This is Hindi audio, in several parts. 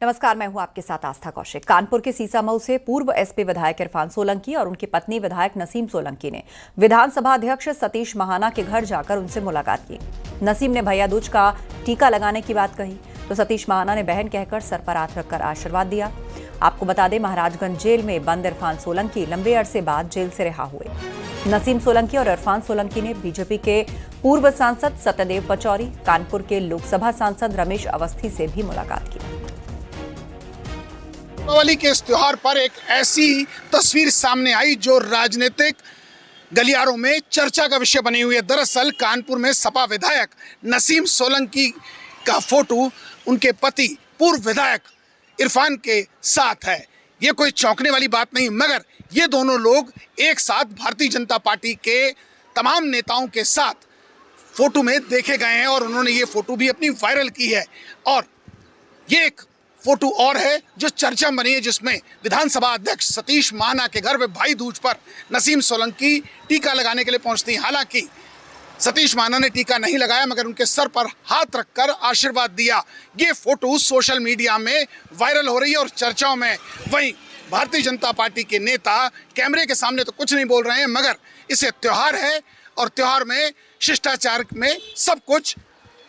नमस्कार, मैं हूं आपके साथ आस्था कौशिक। कानपुर के सीसामऊ से पूर्व एसपी विधायक इरफान सोलंकी और उनकी पत्नी विधायक नसीम सोलंकी ने विधानसभा अध्यक्ष सतीश महाना के घर जाकर उनसे मुलाकात की। नसीम ने भैया दूज का टीका लगाने की बात कही तो सतीश महाना ने बहन कहकर सर पर हाथ रखकर आशीर्वाद दिया। आपको बता दें, महाराजगंज जेल में बंद इरफान सोलंकी लंबे अरसे बाद जेल से रिहा हुए। नसीम सोलंकी और इरफान सोलंकी ने बीजेपी के पूर्व सांसद सत्यदेव पचौरी, कानपुर के लोकसभा सांसद रमेश अवस्थी से भी मुलाकात की। दीपावली के इस त्योहार पर एक ऐसी तस्वीर सामने आई जो राजनीतिक गलियारों में चर्चा का विषय बनी हुई है। दरअसल कानपुर में सपा विधायक नसीम सोलंकी का फोटो उनके पति पूर्व विधायक इरफान के साथ है। ये कोई चौंकने वाली बात नहीं, मगर ये दोनों लोग एक साथ भारतीय जनता पार्टी के तमाम नेताओं के साथ फोटो में देखे गए हैं और उन्होंने ये फोटो भी अपनी वायरल की है। और ये एक फोटो और है जो चर्चा बनी है, जिसमें विधानसभा अध्यक्ष सतीश महाना के घर में भाई दूज पर नसीम सोलंकी टीका लगाने के लिए पहुंचती। हालांकि सतीश महाना ने टीका नहीं लगाया, मगर उनके सर पर हाथ रखकर आशीर्वाद दिया। ये फोटो सोशल मीडिया में वायरल हो रही है और चर्चाओं में। वहीं भारतीय जनता पार्टी के नेता कैमरे के सामने तो कुछ नहीं बोल रहे हैं, मगर इसे त्योहार है और त्योहार में शिष्टाचार में सब कुछ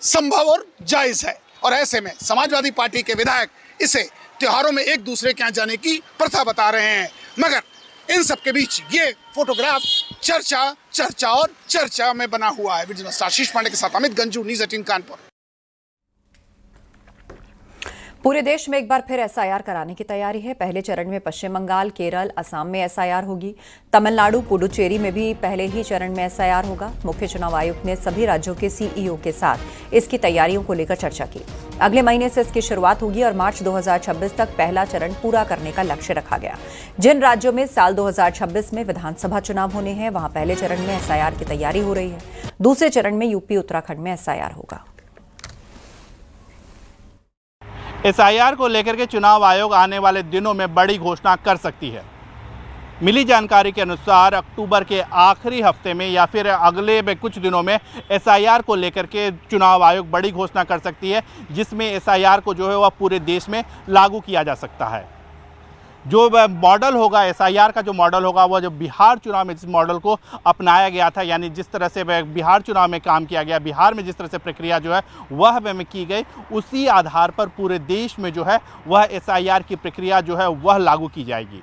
संभव और जायज है। और ऐसे में समाजवादी पार्टी के विधायक इसे त्योहारों में एक दूसरे के यहाँ जाने की प्रथा बता रहे हैं। मगर इन सब के बीच ये फोटोग्राफ चर्चा में बना हुआ है। आशीष पांडे के साथ अमित गंजू, न्यूज़ 18 कानपुर। पूरे देश में एक बार फिर एसआईआर कराने की तैयारी है। पहले चरण में पश्चिम बंगाल, केरल, असम में एसआईआर होगी। तमिलनाडु, पुडुचेरी में भी पहले ही चरण में एसआईआर होगा। मुख्य चुनाव आयुक्त ने सभी राज्यों के सीईओ के साथ इसकी तैयारियों को लेकर चर्चा की। अगले महीने से इसकी शुरुआत होगी और मार्च 2026 तक पहला चरण पूरा करने का लक्ष्य रखा गया। जिन राज्यों में साल 2026 में विधानसभा चुनाव होने हैं, वहां पहले चरण में एसआईआर की तैयारी हो रही है। दूसरे चरण में यूपी, उत्तराखंड में एसआईआर होगा। एसआईआर को लेकर के चुनाव आयोग आने वाले दिनों में बड़ी घोषणा कर सकती है। मिली जानकारी के अनुसार अक्टूबर के आखिरी हफ्ते में या फिर अगले में कुछ दिनों में एसआईआर को लेकर के चुनाव आयोग बड़ी घोषणा कर सकती है, जिसमें एसआईआर को जो है वह पूरे देश में लागू किया जा सकता है। जो मॉडल होगा, एसआईआर का जो मॉडल होगा, वह जो बिहार चुनाव में जिस मॉडल को अपनाया गया था, यानी जिस तरह से बिहार चुनाव में काम किया गया, बिहार में जिस तरह से प्रक्रिया जो है वह में की गई, उसी आधार पर पूरे देश में जो है वह एसआईआर की प्रक्रिया जो है वह लागू की जाएगी।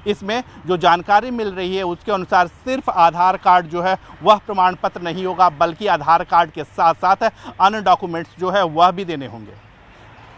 इसमें जो जानकारी मिल रही है उसके अनुसार सिर्फ आधार कार्ड जो है वह प्रमाण पत्र नहीं होगा, बल्कि आधार कार्ड के साथ साथ अन्य डॉक्यूमेंट्स जो है वह भी देने होंगे।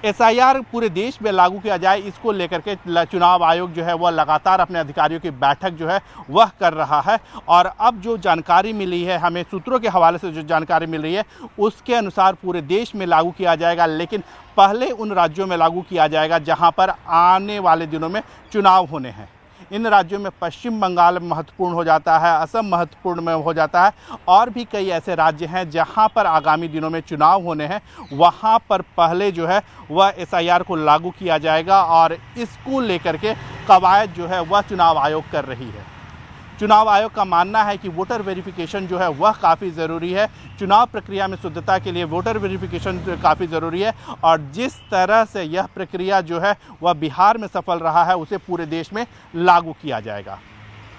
एसआईआर पूरे देश में लागू किया जाए, इसको लेकर के चुनाव आयोग जो है वह लगातार अपने अधिकारियों की बैठक जो है वह कर रहा है। और अब जो जानकारी मिली है, हमें सूत्रों के हवाले से जो जानकारी मिल रही है उसके अनुसार पूरे देश में लागू किया जाएगा, लेकिन पहले उन राज्यों में लागू किया जाएगा जहां पर आने वाले दिनों में चुनाव होने हैं। इन राज्यों में पश्चिम बंगाल महत्वपूर्ण हो जाता है, असम महत्वपूर्ण में हो जाता है, और भी कई ऐसे राज्य हैं जहां पर आगामी दिनों में चुनाव होने हैं। वहां पर पहले जो है वह एसआईआर को लागू किया जाएगा और इसको लेकर के कवायद जो है वह चुनाव आयोग कर रही है। चुनाव आयोग का मानना है कि वोटर वेरिफिकेशन जो है वह काफ़ी ज़रूरी है। चुनाव प्रक्रिया में शुद्धता के लिए वोटर वेरिफिकेशन काफ़ी ज़रूरी है और जिस तरह से यह प्रक्रिया जो है वह बिहार में सफल रहा है, उसे पूरे देश में लागू किया जाएगा।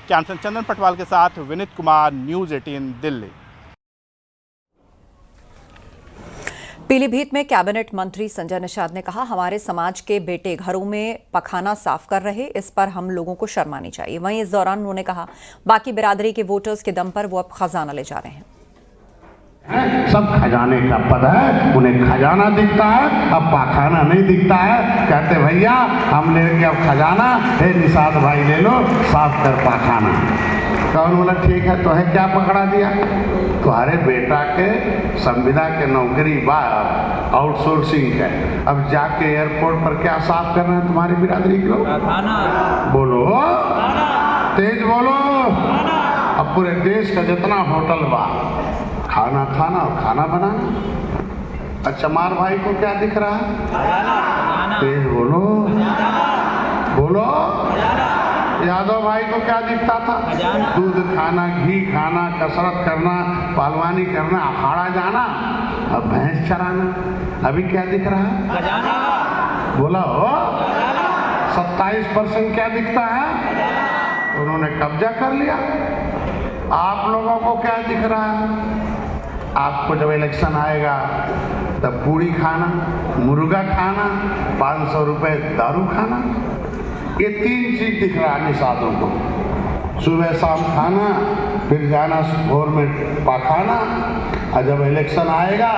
कैमरा चंदन पटवाल के साथ विनीत कुमार, न्यूज़ 18 दिल्ली। पीलीभीत में कैबिनेट मंत्री संजय निषाद ने कहा, हमारे समाज के बेटे घरों में पखाना साफ कर रहे, इस पर हम लोगों को शर्म आनी चाहिए। वहीं इस दौरान उन्होंने कहा, बाकी बिरादरी के वोटर्स के दम पर वो अब खजाना ले जा रहे हैं। सब खजाने का पद है, उन्हें खजाना दिखता है, अब पाखाना नहीं दिखता है। कहते भैया हम लेंगे अब खजाना, हे निषाद भाई ले लो, साफ कर पाखाना। कौन बोला ठीक है, तो है क्या पकड़ा दिया? तुम्हारे बेटा के संविदा के नौकरी बाहर आउटसोर्सिंग है, अब जाके एयरपोर्ट पर क्या साफ करना है तुम्हारी बिरादरी के लोग? बोलो, तेज बोलो। अब पूरे देश का जितना होटल बा, खाना खाना और खाना बनाना। अच्छा, मार भाई को क्या दिख रहा है? तेज बोलो, बोलो। यादव भाई को क्या दिखता था? दूध खाना, घी खाना, कसरत करना, पहलवानी करना, अखाड़ा जाना, अब भैंस चराना। अभी क्या दिख रहा है? बोला हो 27% क्या दिखता है? उन्होंने कब्जा कर लिया। आप लोगों को क्या दिख रहा है? आपको जब इलेक्शन आएगा तब पूरी खाना, मुर्गा खाना, 500 रुपए दारू खाना, ये 3 चीज दिख रहा है निषादों को। सुबह शाम खाना, फिर जाना भोर में पाखाना, और जब इलेक्शन आएगा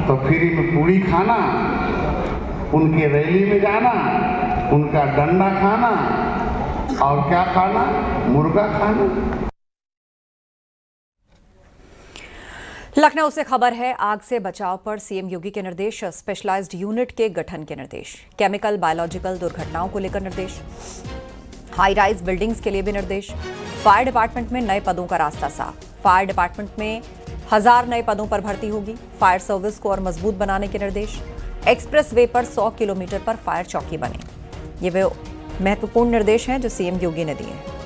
तो फ्री में पूरी खाना, उनके रैली में जाना, उनका डंडा खाना, और क्या खाना? मुर्गा खाना। लखनऊ से खबर है, आग से बचाव पर सीएम योगी के निर्देश, स्पेशलाइज्ड यूनिट के गठन के निर्देश, केमिकल बायोलॉजिकल दुर्घटनाओं को लेकर निर्देश, हाई राइज बिल्डिंग्स के लिए भी निर्देश, फायर डिपार्टमेंट में नए पदों का रास्ता साफ, फायर डिपार्टमेंट में 1000 नए पदों पर भर्ती होगी, फायर सर्विस को और मजबूत बनाने के निर्देश, एक्सप्रेस वे पर 100 किलोमीटर पर फायर चौकी बने। ये वे महत्वपूर्ण निर्देश हैं जो सीएम योगी ने दिए हैं।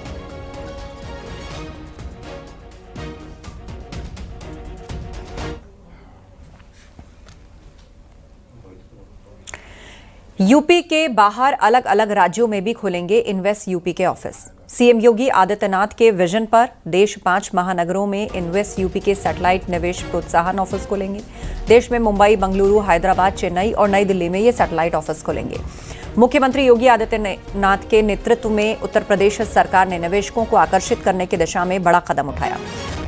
यूपी के बाहर अलग अलग राज्यों में भी खुलेंगे इन्वेस्ट यूपी के ऑफिस। सीएम योगी आदित्यनाथ के विजन पर देश 5 महानगरों में इन्वेस्ट यूपी के सैटेलाइट निवेश प्रोत्साहन ऑफिस खोलेंगे। देश में मुंबई, बंगलुरु, हैदराबाद, चेन्नई और नई दिल्ली में ये सैटेलाइट ऑफिस खोलेंगे। मुख्यमंत्री योगी आदित्यनाथ के नेतृत्व में उत्तर प्रदेश सरकार ने निवेशकों को आकर्षित करने की दिशा में बड़ा कदम उठाया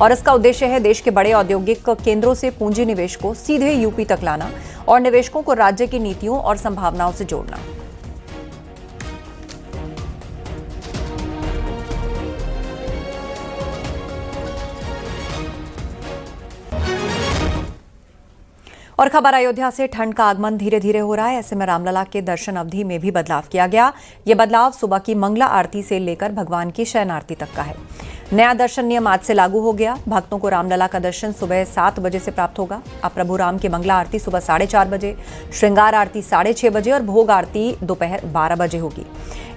और इसका उद्देश्य है देश के बड़े औद्योगिक केंद्रों से पूंजी निवेश को सीधे यूपी तक लाना और निवेशकों को राज्य की नीतियों और संभावनाओं से जोड़ना। और खबर अयोध्या से, ठंड का आगमन धीरे धीरे हो रहा है। ऐसे में रामलला के दर्शन अवधि में भी बदलाव किया गया। ये बदलाव सुबह की मंगला आरती से लेकर भगवान की शयन आरती तक का है। नया दर्शन नियम आज से लागू हो गया। भक्तों को रामलला का दर्शन सुबह 7 बजे से प्राप्त होगा। अब प्रभु राम की मंगला आरती सुबह 4:30 बजे, श्रृंगार आरती 6:30 बजे और भोग आरती दोपहर 12 बजे होगी।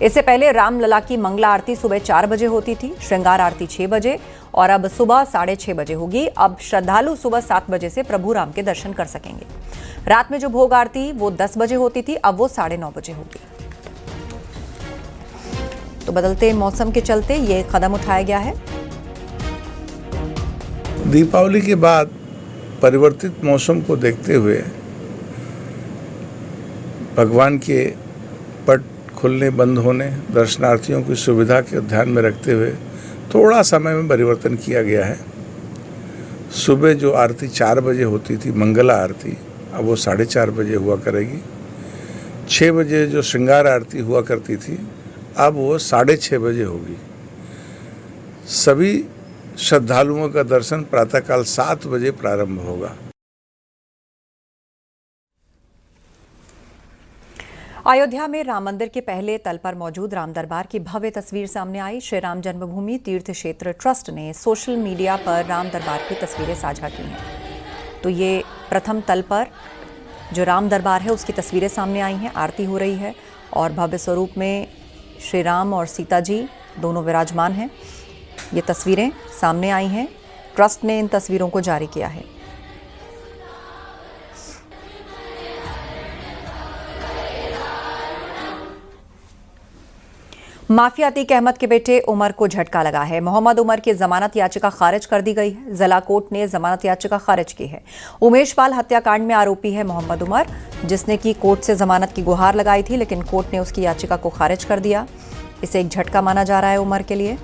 इससे पहले रामलला की मंगला आरती सुबह 4 बजे होती थी, श्रृंगार आरती 6 बजे और अब सुबह 6:30 बजे होगी। अब श्रद्धालु सुबह 7 बजे से प्रभु राम के दर्शन कर सकेंगे। रात में जो भोग आरती वो 10 बजे होती थी, अब वो 9:30 बजे होगी। तो बदलते मौसम के चलते ये कदम उठाया गया है। दीपावली के बाद परिवर्तित मौसम को देखते हुए भगवान के पट खुलने बंद होने, दर्शनार्थियों की सुविधा के ध्यान में रखते हुए थोड़ा समय में परिवर्तन किया गया है। सुबह जो आरती 4 बजे होती थी, मंगला आरती, अब वो 4:30 बजे हुआ करेगी। 6 बजे जो श्रृंगार आरती हुआ करती थी, अब वो 6:30 बजे होगी। सभी श्रद्धालुओं का दर्शन प्रातःकाल 7 बजे प्रारंभ होगा। अयोध्या में राम मंदिर के पहले तल पर मौजूद राम दरबार की भव्य तस्वीर सामने आई। श्री राम जन्मभूमि तीर्थ क्षेत्र ट्रस्ट ने सोशल मीडिया पर राम दरबार की तस्वीरें साझा की हैं। तो ये प्रथम तल पर जो राम दरबार है उसकी तस्वीरें सामने आई हैं। आरती हो रही है और भव्य स्वरूप में श्री राम और सीता जी दोनों विराजमान हैं। ये तस्वीरें सामने आई हैं। ट्रस्ट ने इन तस्वीरों को जारी किया है। माफिया अतीक अहमद के बेटे उमर को झटका लगा है। मोहम्मद उमर की जमानत याचिका खारिज कर दी गई है। जिला कोर्ट ने जमानत याचिका खारिज की है। उमेश पाल हत्याकांड में आरोपी है मोहम्मद उमर, जिसने की कोर्ट से जमानत की गुहार लगाई थी, लेकिन कोर्ट ने उसकी याचिका को खारिज कर दिया। इसे एक झटका माना जा रहा है उमर के लिए।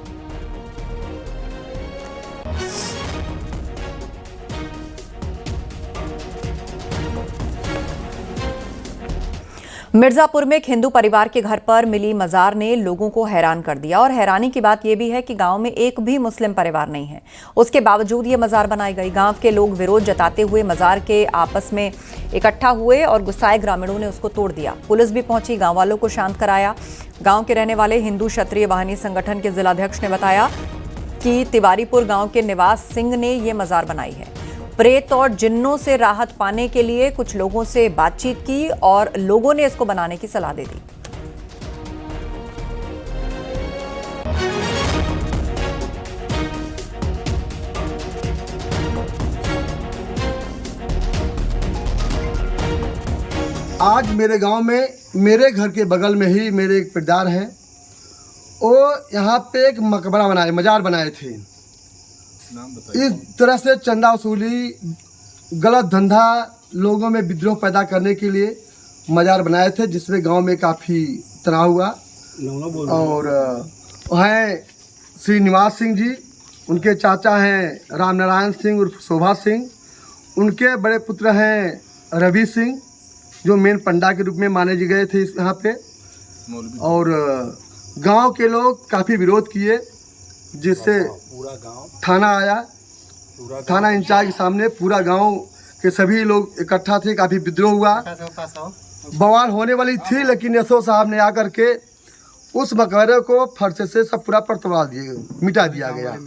मिर्जापुर में एक हिंदू परिवार के घर पर मिली मजार ने लोगों को हैरान कर दिया और हैरानी की बात यह भी है कि गांव में एक भी मुस्लिम परिवार नहीं है। उसके बावजूद ये मजार बनाई गई। गांव के लोग विरोध जताते हुए मजार के आपस में इकट्ठा हुए और गुस्साए ग्रामीणों ने उसको तोड़ दिया। पुलिस भी पहुंची, गांव वालों को शांत कराया। गांव के रहने वाले हिंदू क्षत्रिय वाहिनी संगठन के जिलाध्यक्ष ने बताया कि तिवारीपुर गांव के निवास सिंह ने ये मजार बनाई है। प्रेत और जिन्नों से राहत पाने के लिए कुछ लोगों से बातचीत की और लोगों ने इसको बनाने की सलाह दे दी। आज मेरे गांव में मेरे घर के बगल में ही मेरे एक पिरदार हैं, वो यहाँ पे एक मकबरा बनाए, मज़ार बनाए थे। इस तरह से चंदा वसूली, गलत धंधा, लोगों में विद्रोह पैदा करने के लिए मज़ार बनाए थे, जिसमें गांव में काफ़ी तनाव हुआ। और हैं श्री निवास सिंह जी, उनके चाचा हैं राम नारायण सिंह उर्फ शोभा सिंह, उनके बड़े पुत्र हैं रवि सिंह, जो मेन पंडा के रूप में माने गए थे यहाँ पे। और गांव के लोग काफ़ी विरोध किए, जिससे थाना आया। थाना इंचार्ज के सामने पूरा गांव के सभी लोग इकट्ठा थे, काफ़ी विद्रोह हुआ, बवाल होने वाली थी, लेकिन एसओ साहब ने आकर के उस मकबरे को फर्श से सब पूरा पर तोड़ा दिया, मिटा दिया गया।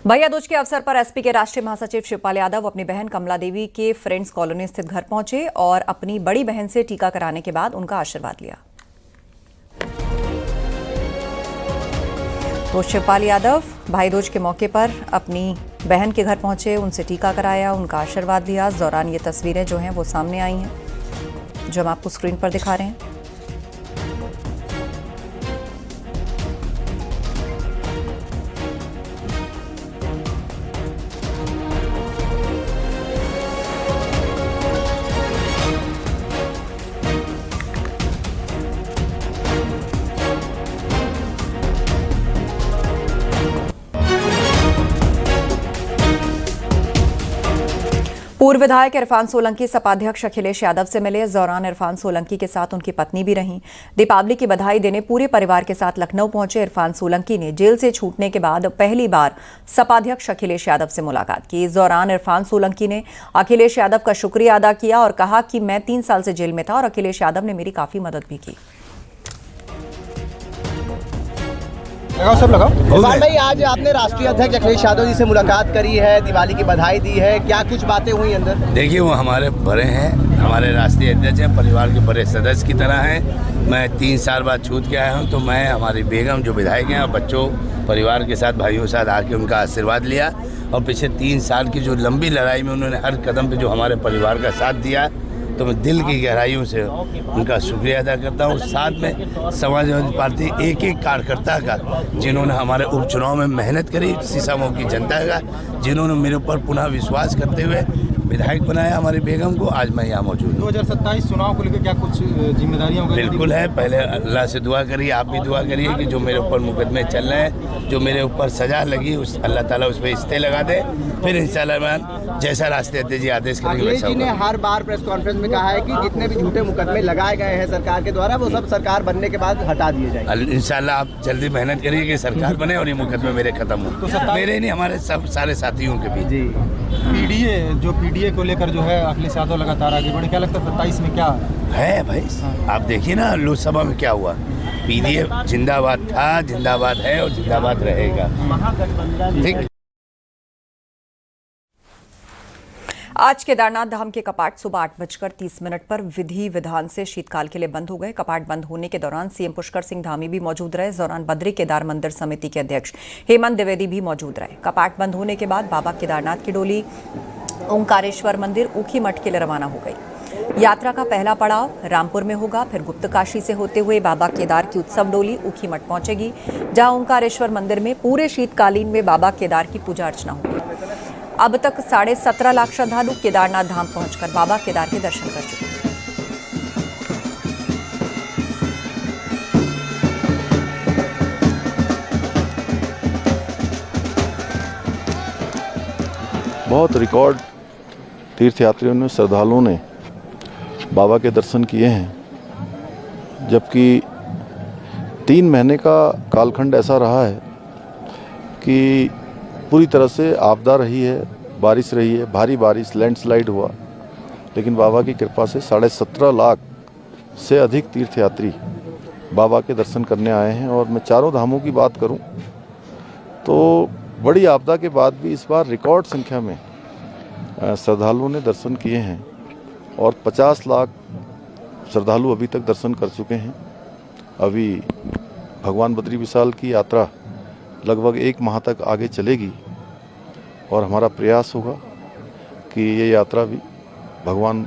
भैया दूज के अवसर पर एसपी के राष्ट्रीय महासचिव शिवपाल यादव अपनी बहन कमला देवी के फ्रेंड्स कॉलोनी स्थित घर पहुंचे और अपनी बड़ी बहन से टीका कराने के बाद उनका आशीर्वाद लिया। तो शिवपाल यादव भाई दूज के मौके पर अपनी बहन के घर पहुंचे, उनसे टीका कराया, उनका आशीर्वाद लिया। इस दौरान ये तस्वीरें जो हैं वो सामने आई हैं, जो हम आपको स्क्रीन पर दिखा रहे हैं। पूर्व विधायक इरफान सोलंकी सपा अध्यक्ष अखिलेश यादव से मिले। इस दौरान इरफान सोलंकी के साथ उनकी पत्नी भी रहीं। दीपावली की बधाई देने पूरे परिवार के साथ लखनऊ पहुंचे इरफान सोलंकी ने जेल से छूटने के बाद पहली बार सपा अध्यक्ष अखिलेश यादव से मुलाकात की। इस दौरान इरफान सोलंकी ने अखिलेश यादव का शुक्रिया अदा किया और कहा कि मैं 3 साल से जेल में था और अखिलेश यादव ने मेरी काफी मदद भी की। इरफान भाई, आज आपने राष्ट्रीय अध्यक्ष अखिलेश यादव जी से मुलाकात करी है, दिवाली की बधाई दी है, क्या कुछ बातें हुई अंदर? देखिए, वो हमारे बड़े हैं, हमारे राष्ट्रीय अध्यक्ष हैं, परिवार के बड़े सदस्य की तरह हैं। मैं 3 साल बाद छूट के आया हूँ, तो मैं हमारी बेगम जो विधायक हैं और बच्चों परिवार के साथ भाइयों के साथ आके उनका आशीर्वाद लिया। और पिछले 3 साल की जो लंबी लड़ाई में उन्होंने हर कदम पे जो हमारे परिवार का साथ दिया, तो मैं दिल की गहराइयों से उनका शुक्रिया अदा करता हूँ। साथ में समाजवादी पार्टी एक एक कार्यकर्ता का, जिन्होंने हमारे उपचुनाव में मेहनत करी, सीसामऊ की जनता का, जिन्होंने मेरे ऊपर पुनः विश्वास करते हुए विधायक बनाया हमारी बेगम को, आज मैं यहाँ मौजूद हूँ। 2027 चुनाव को लेकर क्या कुछ जिम्मेदारियाँ? बिल्कुल है। पहले अल्लाह से दुआ करिए, आप भी दुआ करिए कि जो मेरे ऊपर मुकदमे चल रहे हैं, जो मेरे ऊपर सजा लगी, उस अल्लाह ताला उस पर स्टे लगा दे। फिर इंशाल्लाह जैसा राष्ट्रीय अध्यक्ष जी आदेश करेंगे अखिलेश जी ने हर बार प्रेस कॉन्फ्रेंस में कहा है कि जितने भी झूठे मुकदमे लगाए गए हैं सरकार के द्वारा, वो सब सरकार बनने के बाद हटा दिए जाएंगे। इंशाल्लाह आप जल्दी मेहनत करिए कि सरकार बने और ये मुकदमे मेरे खत्म हो, तो मेरे नहीं, हमारे सब सारे साथियों के भी। जी, पीडीए को लेकर जो है अखिलेश यादव लगातार आगे बढ़े, क्या लगता है 27 में क्या है भाई? आप देखिए ना लोकसभा में क्या हुआ। पीडीए जिंदाबाद था, जिंदाबाद है और जिंदाबाद रहेगा। ठीक। आज केदारनाथ धाम के कपाट सुबह 8:30 पर विधि विधान से शीतकाल के लिए बंद हो गए। कपाट बंद होने के दौरान सीएम पुष्कर सिंह धामी भी मौजूद रहे। इस दौरान बद्री केदार मंदिर समिति के अध्यक्ष हेमंत द्विवेदी भी मौजूद रहे। कपाट बंद होने के बाद बाबा केदारनाथ की डोली ओंकारेश्वर मंदिर ऊखी मठ के लिए रवाना हो गई। यात्रा का पहला पड़ाव रामपुर में होगा, फिर गुप्तकाशी से होते हुए बाबा केदार की उत्सव डोली ऊखी मठ पहुंचेगी, जहां ओंकारेश्वर मंदिर में पूरे शीतकालीन में बाबा केदार की पूजा अर्चना होगी। अब तक 17.5 लाख श्रद्धालु केदारनाथ धाम पहुंचकर बाबा केदार के दर्शन कर चुके हैं। बहुत रिकॉर्ड तीर्थयात्रियों ने, श्रद्धालुओं ने बाबा के दर्शन किए हैं, जबकि 3 महीने का कालखंड ऐसा रहा है कि पूरी तरह से आपदा रही है, बारिश रही है, भारी बारिश, लैंडस्लाइड हुआ, लेकिन बाबा की कृपा से 17.5 लाख से अधिक तीर्थयात्री बाबा के दर्शन करने आए हैं। और मैं चारों धामों की बात करूं तो बड़ी आपदा के बाद भी इस बार रिकॉर्ड संख्या में श्रद्धालुओं ने दर्शन किए हैं और 50 लाख श्रद्धालु अभी तक दर्शन कर चुके हैं। अभी भगवान बद्री विशाल की यात्रा लगभग 1 माह तक आगे चलेगी और हमारा प्रयास होगा कि ये यात्रा भी भगवान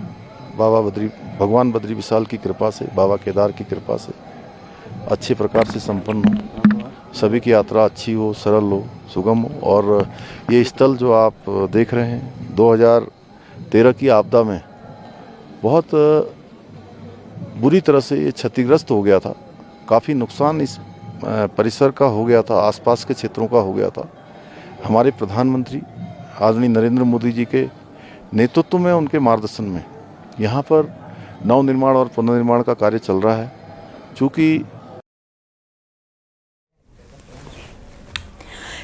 बद्री विशाल की कृपा से, बाबा केदार की कृपा से अच्छे प्रकार से संपन्न हो, सभी की यात्रा अच्छी हो, सरल हो, सुगम हो। और ये स्थल जो आप देख रहे हैं 2013 की आपदा में बहुत बुरी तरह से ये क्षतिग्रस्त हो गया था, काफ़ी नुकसान इस परिसर का हो गया था, आसपास के क्षेत्रों का हो गया था। हमारे प्रधानमंत्री आदरणीय नरेंद्र मोदी जी के नेतृत्व में, उनके मार्गदर्शन में यहाँ पर नवनिर्माण और पुनर्निर्माण का कार्य चल रहा है। चूँकि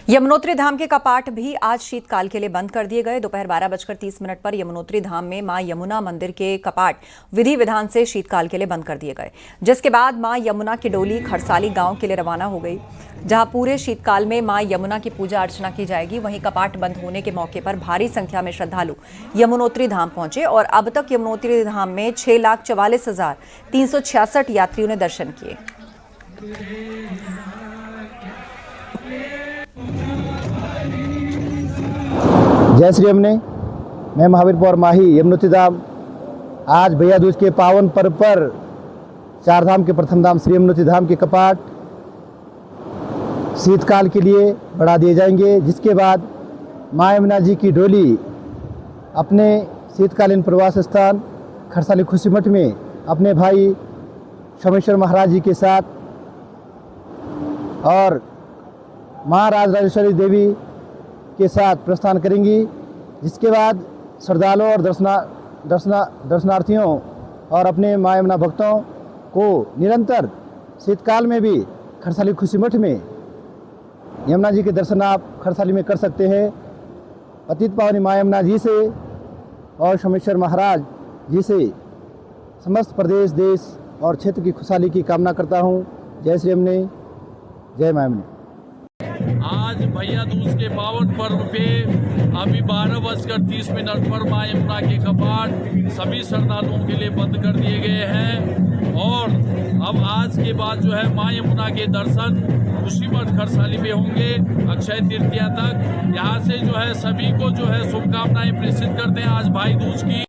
यमुनोत्री धाम के कपाट भी आज शीतकाल के लिए बंद कर दिए गए। दोपहर 12:30 पर यमुनोत्री धाम में मां यमुना मंदिर के कपाट विधि विधान से शीतकाल के लिए बंद कर दिए गए, जिसके बाद मां यमुना की डोली खरसाली गांव के लिए रवाना हो गई, जहां पूरे शीतकाल में मां यमुना की पूजा अर्चना की जाएगी। वहीं कपाट बंद होने के मौके पर भारी संख्या में श्रद्धालु यमुनोत्री धाम पहुंचे और अब तक यमुनोत्री धाम में 6,44,366 यात्रियों ने दर्शन किए। जय श्री यमुने। मैं महावीर पौर माही यमुनोत्री धाम आज भैया दूज के पावन पर्व पर चार धाम के प्रथम धाम श्री यमुनोत्री धाम के कपाट शीतकाल के लिए बढ़ा दिए जाएंगे, जिसके बाद मां यमुना जी की डोली अपने शीतकालीन प्रवास स्थान खरसाली खुशी मठ में अपने भाई सोमेश्वर महाराज जी के साथ और मां राजराजेश्वरी देवी के साथ प्रस्थान करेंगी, जिसके बाद श्रद्धालुओं और दर्शनार्थियों और अपने मां यमुना भक्तों को निरंतर शीतकाल में भी खरसाली खुशी मठ में यमुना जी के दर्शन आप खरसाली में कर सकते हैं। पतित पावनी मां यमुना जी से और सोमेश्वर महाराज जी से समस्त प्रदेश, देश और क्षेत्र की खुशहाली की कामना करता हूँ। जय श्री यमुने, जय मां यमुने। आज भैया दूज के पावन पर्व पे अभी 12:30 पर मां यमुना के कपाट सभी श्रद्धालुओं के लिए बंद कर दिए गए हैं और अब आज के बाद जो है मां यमुना के दर्शन खुशी मठ खरसाली में होंगे अक्षय तृतीया तक। यहाँ से जो है सभी को जो है शुभकामनाएं प्रेषित करते हैं आज भाई दूज की।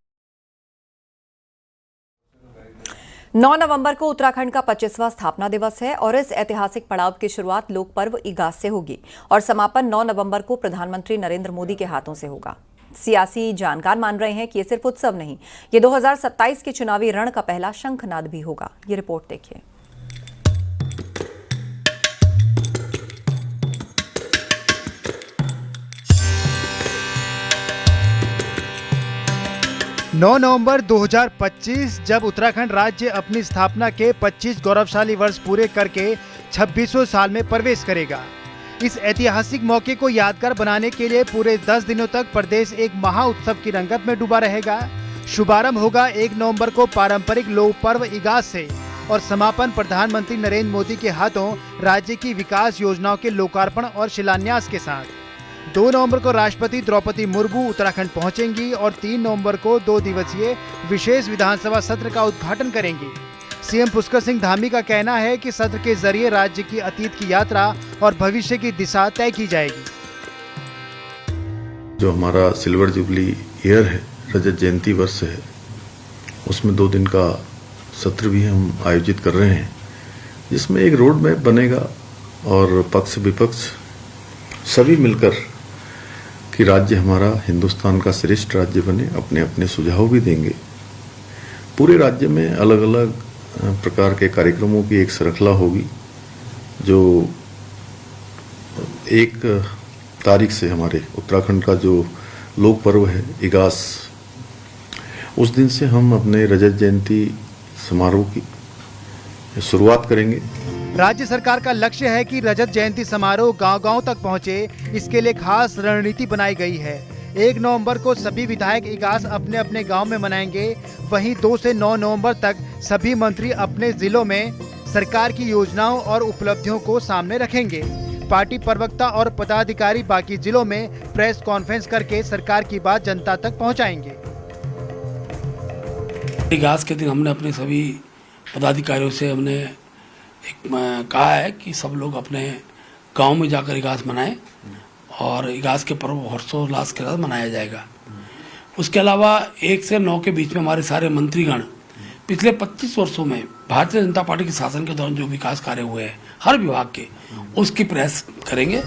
9 नवंबर को उत्तराखंड का 25वां स्थापना दिवस है और इस ऐतिहासिक पड़ाव की शुरुआत लोक पर्व इगास से होगी और समापन 9 नवंबर को प्रधानमंत्री नरेंद्र मोदी के हाथों से होगा। सियासी जानकार मान रहे हैं कि ये सिर्फ उत्सव नहीं, ये 2027 के चुनावी रण का पहला शंखनाद भी होगा। ये रिपोर्ट देखिए। नवंबर 2025 जब उत्तराखंड राज्य अपनी स्थापना के 25 गौरवशाली वर्ष पूरे करके 26वें साल में प्रवेश करेगा। इस ऐतिहासिक मौके को यादगार बनाने के लिए पूरे 10 दिनों तक प्रदेश एक महा उत्सव की रंगत में डूबा रहेगा। शुभारंभ होगा 1 नवंबर को पारंपरिक लोक पर्व इगास से और समापन प्रधानमंत्री नरेंद्र मोदी के हाथों राज्य की विकास योजनाओं के लोकार्पण और शिलान्यास के साथ। 2 नवंबर को राष्ट्रपति द्रौपदी मुर्मू उत्तराखंड पहुंचेंगी और 3 नवंबर को 2 दिवसीय विशेष विधानसभा सत्र का उद्घाटन करेंगी। सीएम पुष्कर सिंह धामी का कहना है कि सत्र के जरिए राज्य की अतीत की यात्रा और भविष्य की दिशा तय की जाएगी। जो हमारा सिल्वर जुबली ईयर है, रजत जयंती वर्ष है, उसमें 2 दिन का सत्र भी हम आयोजित कर रहे हैं, जिसमें एक रोड मैप बनेगा और पक्ष विपक्ष सभी मिलकर कि राज्य हमारा हिंदुस्तान का श्रेष्ठ राज्य बने, अपने अपने सुझाव भी देंगे। पूरे राज्य में अलग अलग प्रकार के कार्यक्रमों की एक श्रृंखला होगी, जो 1 तारीख से हमारे उत्तराखंड का जो लोक पर्व है इगास, उस दिन से हम अपने रजत जयंती समारोह की शुरुआत करेंगे। राज्य सरकार का लक्ष्य है कि रजत जयंती समारोह गांव-गांव तक पहुंचे। इसके लिए खास रणनीति बनाई गई है। 1 नवंबर को सभी विधायक इगास अपने अपने गांव में मनाएंगे। वहीं 2 से 9 नवंबर तक सभी मंत्री अपने जिलों में सरकार की योजनाओं और उपलब्धियों को सामने रखेंगे। पार्टी प्रवक्ता और पदाधिकारी बाकी जिलों में प्रेस कॉन्फ्रेंस करके सरकार की बात जनता तक पहुंचाएंगे। इगास के दिन हमने अपने सभी पदाधिकारियों से हमने कहा है कि सब लोग अपने गांव में जाकर इगास मनाएं और इगास के पर्व हर्षोल्लास के साथ मनाया जाएगा। उसके अलावा 1 से 9 के बीच में हमारे सारे मंत्रीगण पिछले 25 वर्षों में भारतीय जनता पार्टी के शासन के दौरान जो विकास कार्य हुए हैं हर विभाग के, उसकी प्रेस करेंगे।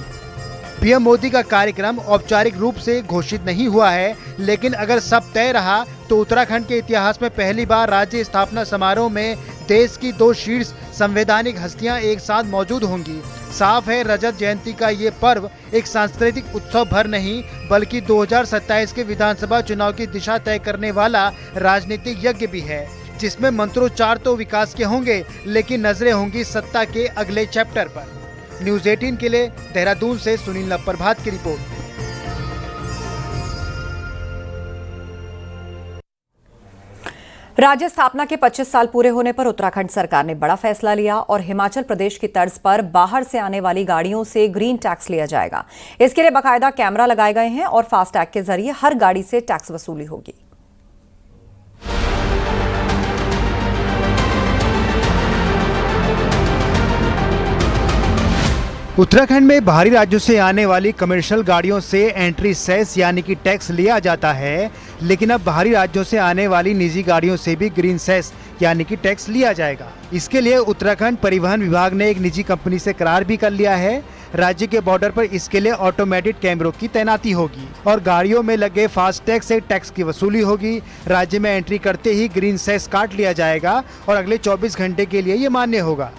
पीएम मोदी का कार्यक्रम औपचारिक रूप से घोषित नहीं हुआ है, लेकिन अगर सब तय रहा तो उत्तराखंड के इतिहास में पहली बार राज्य स्थापना समारोह में देश की 2 शीर्ष संवैधानिक हस्तियां एक साथ मौजूद होंगी। साफ है, रजत जयंती का ये पर्व एक सांस्कृतिक उत्सव भर नहीं बल्कि 2027 के विधानसभा चुनाव की दिशा तय करने वाला राजनीतिक यज्ञ भी है, जिसमें मंत्रोच्चार तो विकास के होंगे लेकिन नजरें होंगी सत्ता के अगले चैप्टर पर। न्यूज़ 18 के लिए देहरादून से सुनील नप्रभात की रिपोर्ट। राज्य स्थापना के 25 साल पूरे होने पर उत्तराखंड सरकार ने बड़ा फैसला लिया और हिमाचल प्रदेश की तर्ज पर बाहर से आने वाली गाड़ियों से ग्रीन टैक्स लिया जाएगा। इसके लिए बाकायदा कैमरा लगाए गए हैं और फास्टैग के जरिए हर गाड़ी से टैक्स वसूली होगी। उत्तराखंड में बाहरी राज्यों से आने वाली कमर्शियल गाड़ियों से एंट्री सेस यानी कि टैक्स लिया जाता है, लेकिन अब बाहरी राज्यों से आने वाली निजी गाड़ियों से भी ग्रीन सेस यानी कि टैक्स लिया जाएगा। इसके लिए उत्तराखंड परिवहन विभाग ने एक निजी कंपनी से करार भी कर लिया है। राज्य के बॉर्डर पर इसके लिए ऑटोमेटेड कैमरों की तैनाती होगी और गाड़ियों में लगे फास्टैग से टैक्स की वसूली होगी। राज्य में एंट्री करते ही ग्रीन सेस काट लिया जाएगा और अगले 24 घंटे के लिए ये मान्य होगा।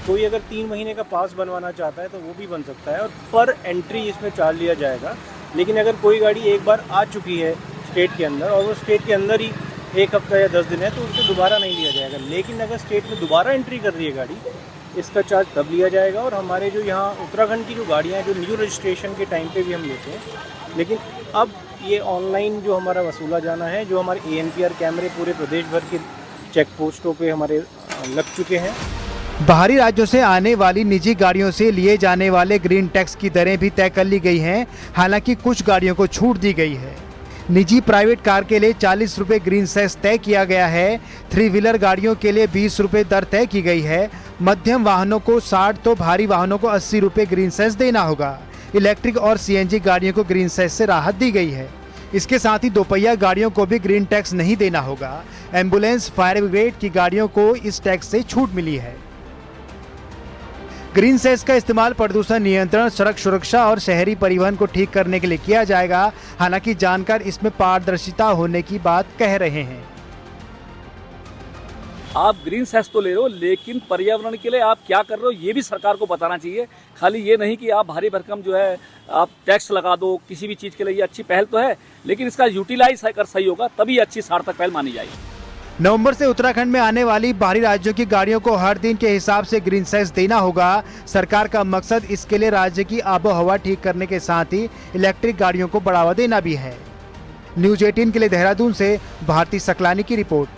कोई अगर 3 महीने का पास बनवाना चाहता है तो वो भी बन सकता है और पर एंट्री इसमें चार्ज लिया जाएगा। लेकिन अगर कोई गाड़ी एक बार आ चुकी है स्टेट के अंदर और वो स्टेट के अंदर ही 1 हफ्ता या 10 दिन है तो उससे दोबारा नहीं लिया जाएगा। लेकिन अगर स्टेट में दोबारा एंट्री कर रही है गाड़ी, इसका चार्ज तब लिया जाएगा। और हमारे जो यहाँ उत्तराखंड की जो गाड़ियाँ हैं जो न्यू रजिस्ट्रेशन के टाइम पे भी हम लेते हैं, लेकिन अब ये ऑनलाइन जो हमारा वसूला जाना है, जो हमारे ANPR कैमरे पूरे प्रदेश भर के चेक पोस्टों पे हमारे लग चुके हैं। बाहरी राज्यों से आने वाली निजी गाड़ियों से लिए जाने वाले ग्रीन टैक्स की दरें भी तय कर ली गई हैं। हालांकि कुछ गाड़ियों को छूट दी गई है। निजी प्राइवेट कार के लिए 40 रुपये ग्रीन सेस तय किया गया है। 3 व्हीलर गाड़ियों के लिए 20 रुपये दर तय की गई है। मध्यम वाहनों को 60 तो भारी वाहनों को 80 रुपये ग्रीन सेस देना होगा। इलेक्ट्रिक और CNG गाड़ियों को ग्रीन सेस से राहत दी गई है। इसके साथ ही दोपहिया गाड़ियों को भी ग्रीन टैक्स नहीं देना होगा। एम्बुलेंस, फायर ब्रिगेड की गाड़ियों को इस टैक्स से छूट मिली है। ग्रीन सेस का इस्तेमाल प्रदूषण नियंत्रण, सड़क सुरक्षा और शहरी परिवहन को ठीक करने के लिए किया जाएगा। हालांकि जानकार इसमें पारदर्शिता होने की बात कह रहे हैं। आप ग्रीन सेस तो ले रहे हो, लेकिन पर्यावरण के लिए आप क्या कर रहे हो ये भी सरकार को बताना चाहिए। खाली ये नहीं कि आप भारी भरकम जो है आप टैक्स लगा दो किसी भी चीज़ के लिए। ये अच्छी पहल तो है, लेकिन इसका यूटिलाइज अगर सही होगा तभी अच्छी सार्थक पहल मानी जाएगी। नवंबर से उत्तराखंड में आने वाली बाहरी राज्यों की गाड़ियों को हर दिन के हिसाब से ग्रीन सेस देना होगा। सरकार का मकसद इसके लिए राज्य की आबोहवा ठीक करने के साथ ही इलेक्ट्रिक गाड़ियों को बढ़ावा देना भी है। न्यूज़ 18 के लिए देहरादून से भारती सकलानी की रिपोर्ट।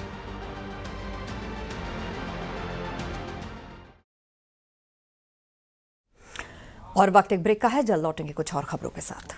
और वक्त एक ब्रेक का है, जल्द लौटेंगे कुछ और खबरों के साथ।